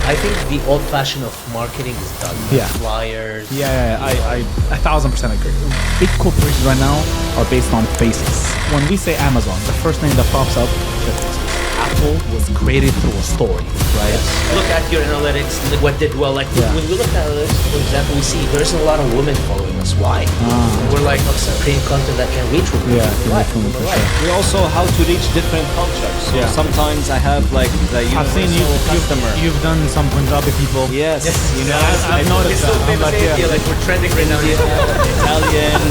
I think the old-fashioned of marketing is done. Yeah. Flyers. I 1,000% agree. Big corporations right now are based on faces. When we say Amazon, the first name that pops up, Jeff Bezos. Apple was created through a story, right? Look at your analytics, look what did well. Like when we look at analytics, for example, we see there's a lot of women following us. Why? We're like creating content that can reach women. We also how to reach different cultures. So sometimes I have like the I've seen you've done some Punjabi people. Yes. You know, I've noticed that. I'm like we're trending right now. Italian.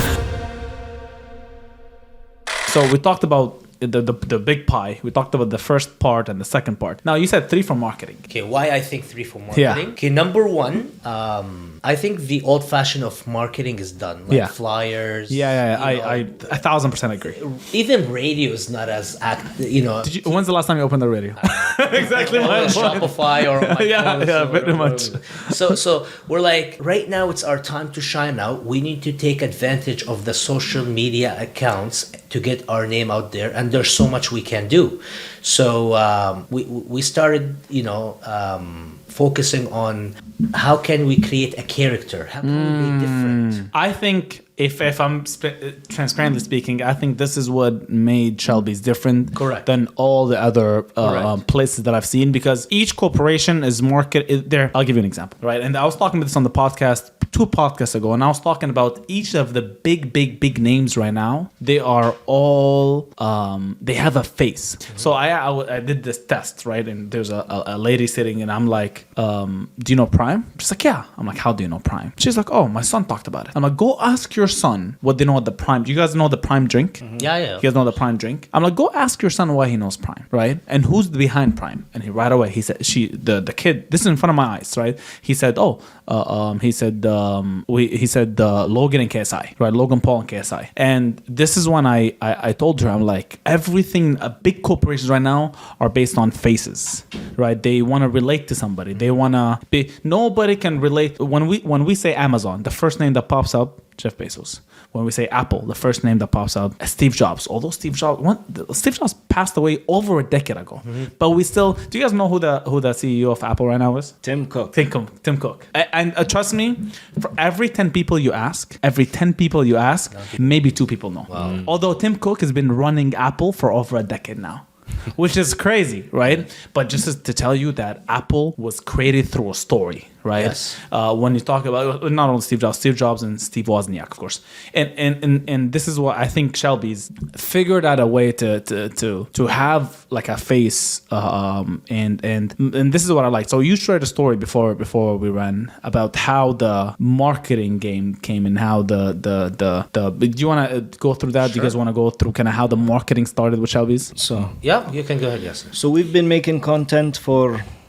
So we talked about the big pie. We talked about the first part and the second part. Now you said 3 for marketing. Okay, why I think 3 for marketing? Okay, number 1, I think the old-fashioned of marketing is done. Like flyers. I 1,000% agree. Even radio is not as when's the last time you opened the radio? Exactly. On Shopify or on my phone, very much. So we're like, right now it's our time to shine out. We need to take advantage of the social media accounts to get our name out there, and there's so much we can do. So we started, focusing on how can we create a character? How can we be different? I think if I'm transparently speaking, I think this is what made Shelby's different than all the other places that I've seen, because each corporation is there. I'll give you an example, right? And I was talking about this on the podcast 2 podcasts ago, and I was talking about each of the big names right now. They are all they have a face. So I did this test, right? And there's a lady sitting, and I'm like, do you know Prime? She's like, yeah. I'm like, how do you know Prime? She's like, oh, my son talked about it. I'm like, go ask your son what they know at the Prime. Do you guys know the Prime drink? Yeah. You guys know the Prime drink? I'm like, go ask your son why he knows Prime, right? And who's behind Prime? And he right away, he said, the kid, this is in front of my eyes, right? He said, he said Logan and KSI, right? Logan Paul and KSI. And this is when I told her, I'm like, everything, big corporations right now are based on faces, right? They want to relate to somebody. They want to be, nobody can relate. When we say Amazon, the first name that pops up, Jeff Bezos. When we say Apple, the first name that pops up, Steve Jobs. Although Steve Jobs passed away over a decade ago, but we still. Do you guys know who the CEO of Apple right now is? Tim Cook. Tim Cook. And trust me, for every 10 people you ask, maybe 2 people know. Wow. Although Tim Cook has been running Apple for over a decade now. Which is crazy, right? But just to tell you that Apple was created through a story, right? Yes. When you talk about not only Steve Jobs and Steve Wozniak, of course, and this is what I think Shelby's figured out a way to have like a face, and this is what I like. So you shared a story before we ran about how the marketing game came and how the do you want to go through that? Sure. Do you guys want to go through kind of how the marketing started with Shelby's? So yeah, you can go ahead. Yes. So we've been making content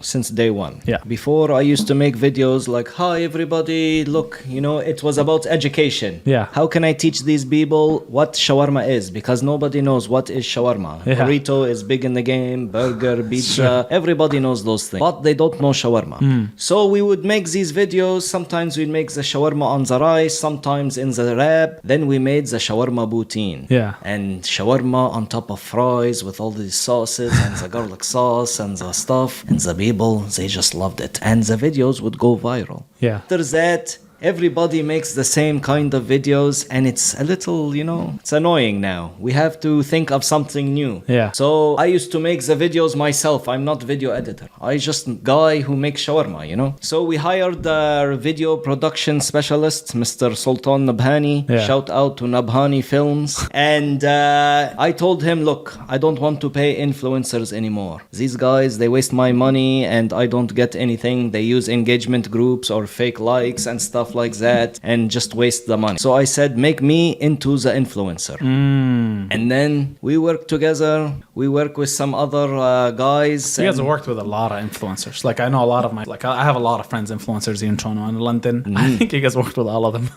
since day one. Yeah. Before I used to make videos like, hi everybody, look, it was about education. Yeah. How can I teach these people what shawarma is? Because nobody knows what is shawarma. Yeah. Burrito is big in the game, burger, pizza, everybody knows those things. But they don't know shawarma. So we would make these videos. Sometimes we'd make the shawarma on the rice, sometimes in the wrap. Then we made the shawarma poutine. Yeah. And shawarma on top of fries with all these sauces and the garlic sauce and the stuff. And the people, they just loved it. And the videos would go viral. Yeah. After that, everybody makes the same kind of videos, and it's a little, it's annoying now. We have to think of something new. Yeah. So I used to make the videos myself. I'm not video editor. I just guy who makes shawarma, So we hired our video production specialist, Mr. Sultan Nabhani. Yeah. Shout out to Nabhani Films. And I told him, look, I don't want to pay influencers anymore. These guys, they waste my money and I don't get anything. They use engagement groups or fake likes and stuff like that and just waste the money. So I said, make me into the influencer. And then we work together. We work with some other guys. You guys have worked with a lot of influencers. Like I know a lot of I have a lot of friends influencers here in Toronto and London. I think you guys worked with all of them.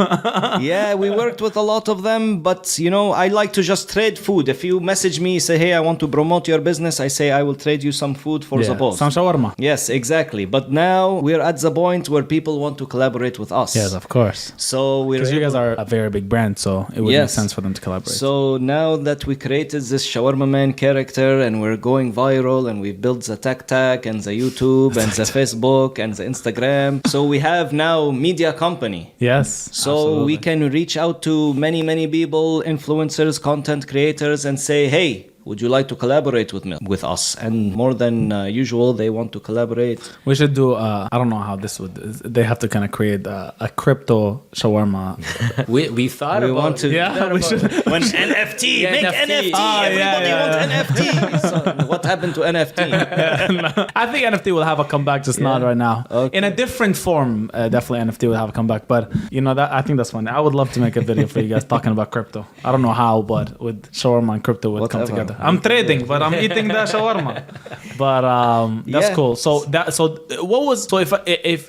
Yeah, we worked with a lot of them, but I like to just trade food. If you message me, say, hey, I want to promote your business, I say I will trade you some food for the post. Some shawarma. Yes, exactly. But now we're at the point where people want to collaborate with us. Yes, of course. So we're Because you guys are a very big brand, so it would make Yes. sense for them to collaborate. So now that we created this Shawarma Man character and we're going viral and we've built the TikTok and the YouTube and the Facebook and the Instagram, so we have now media company. Yes. So absolutely. we can reach out to many people, influencers, content creators, and say, hey, would you like to collaborate with us? And more than usual, they want to collaborate. We should do. I don't know how this would. They have to kind of create a crypto shawarma. We thought We about want to- Yeah, we should. When NFT, Yeah, make NFT. NFT. Oh, Everybody yeah, wants yeah. NFT. So what happened to NFT? I think NFT will have a comeback, just not right now. Okay. In a different form, definitely NFT will have a comeback. But that I think that's funny. I would love to make a video for you guys talking about crypto. I don't know how, but with shawarma and crypto would come Whatever. together. I'm trading, but I'm eating the shawarma. But that's Yeah. cool. What was if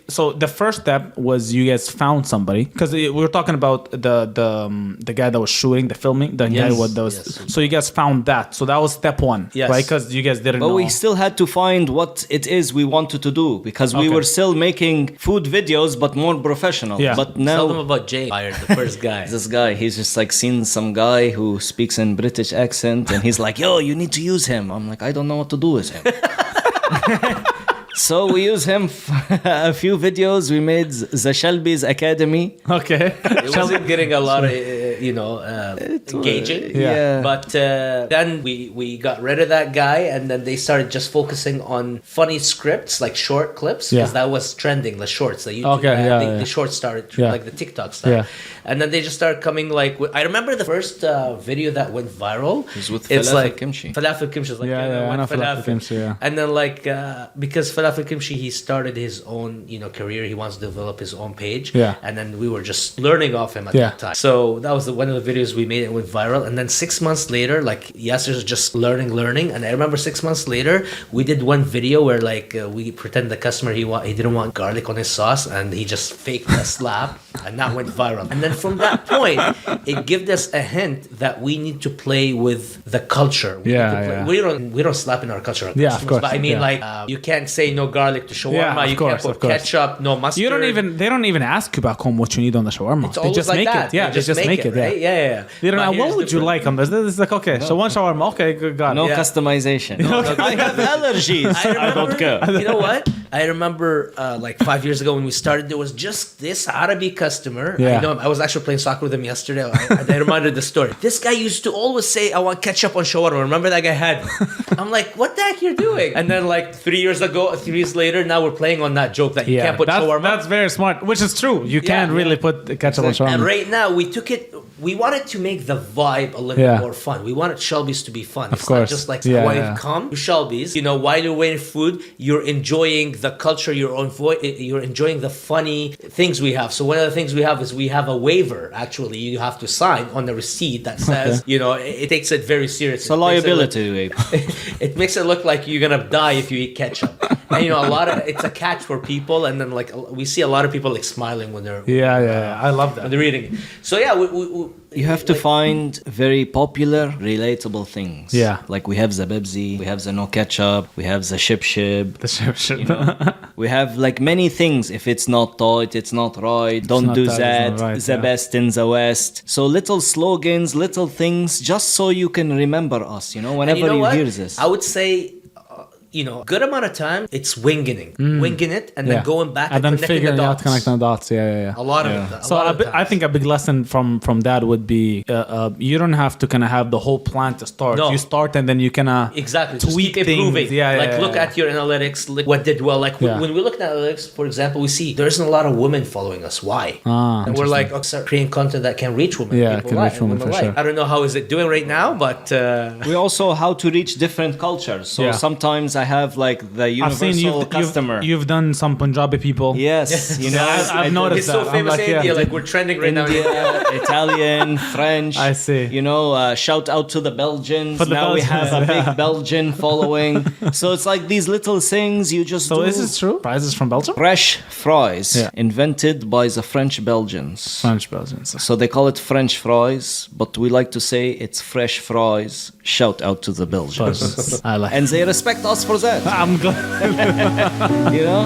the first step was you guys found somebody, because we were talking about the guy that was shooting the filming, the guy Yes. what that was. Yes. So you guys found that. So that was step one, Yes. right? Because you guys didn't But know. we still had to find what it is we wanted to do because we Okay. were still making food videos, but more professional. Yeah. But Tell them now about Jay, hired the first guy. this guy, he's just like seen some guy who speaks in British accent, and he's like, "Yo, you need to use him." I'm like, I don't know what to do with him. So we use him a few videos. We made the Shelby's Academy. Okay. It wasn't getting a lot of, engaging. Yeah. But then we got rid of that guy, and then they started just focusing on funny scripts, like short clips, because Yeah. that was trending, the shorts, the YouTube. Okay, yeah, yeah. The shorts started, Yeah. like the TikTok stuff. Yeah. And then they just started coming like, I remember the first video that went viral. was with It's falafel like kimchi. Falafel kimchi. Is like, Yeah, I what know falafel kimchi, yeah. And then like, because Falafel kimchi, he started his own, career. He wants to develop his own page. Yeah. And then we were just learning off him at Yeah. that time. So that was one of the videos we made. It went viral. And then 6 months later, like Yasser's just learning. And I remember 6 months later, we did one video where like we pretend the customer he didn't want garlic on his sauce, and he just faked a slap, and that went viral. And then from that point, it gave us a hint that we need to play with the culture. We need to play- We don't slap in our culture. Our Yeah, of customers, course, But I mean, yeah. like you can't say no garlic to shawarma. Yeah, of you course, can't put of course. ketchup, no mustard. They don't even ask you back home what you need on the shawarma. It's They always just like make that. it. Yeah, they just make it. right? Yeah. Yeah. They don't But know, what here's would you different. like on this? It's like, okay, so one shawarma. Okay, good, got No it. Yeah. customization. I have allergies. I don't care. You know what? I remember like 5 years ago when we started, there was just this Arabic customer. Yeah. I know him. I was actually playing soccer with him yesterday. I reminded the story. This guy used to always say, I want ketchup on shawarma. Remember that guy had? I'm like, what the heck you're doing? And then like 3 years ago, 3 years later, now we're playing on that joke that you can't put shawarma. That's very smart, which is true. You can't really put the ketchup on shawarma. And right now, we wanted to make the vibe a little bit more fun. We wanted Shelby's to be fun. It's course. not just like, Yeah, when yeah. you come to Shelby's, while you're waiting for food, you're enjoying the culture, you're enjoying the funny things we have. So one of the things we have is we have a waiver, actually, you have to sign on the receipt that says, it takes it very seriously. It's a liability. It makes it look like you're gonna die if you eat ketchup. And it's a catch for people, and then like we see a lot of people like smiling when they're I love that. when they're eating it. So yeah, You have to find very popular, relatable things. Yeah. Like we have the Pepsi, we have the no ketchup, we have the ship. The ship. We have like many things. If it's not tight, it's not right. Don't not do tight, it's that. not right, The yeah. best in the West. So little slogans, little things, just so you can remember us. Whenever you what? hear this. I would say, good amount of time it's winging it, and then going back and then connecting figuring the out dots. connecting the dots. Yeah. A lot of it. So I think a big lesson from that would be you don't have to kind of have the whole plan to start. No. You start and then you kind of Exactly. Just tweak keep improving. things. Look at your analytics. Look what did well. Like when we look at analytics, for example, we see there isn't a lot of women following us. Why? And we're like, start creating content that can reach women. Yeah, People can like, reach women for like. sure. I don't know how is it doing right now, but We also how to reach different cultures. So Yeah. sometimes I have like the I've seen universal customer. you've done some Punjabi people. Yes, I've noticed he's so that. famous I'm like, in India. yeah. Like we're trending right now. India, Italian, French. I see. Shout out to the Belgians. For the Now we have a Belgians, big Belgian following. So it's like these little things you just So do. is this true? Prizes from Belgium? Fresh fries Yeah. invented by the French Belgians. French Belgians. So they call it French fries, but we like to say it's fresh fries. Shout out to the Belgians. I like And they respect us for that, I'm glad. you know?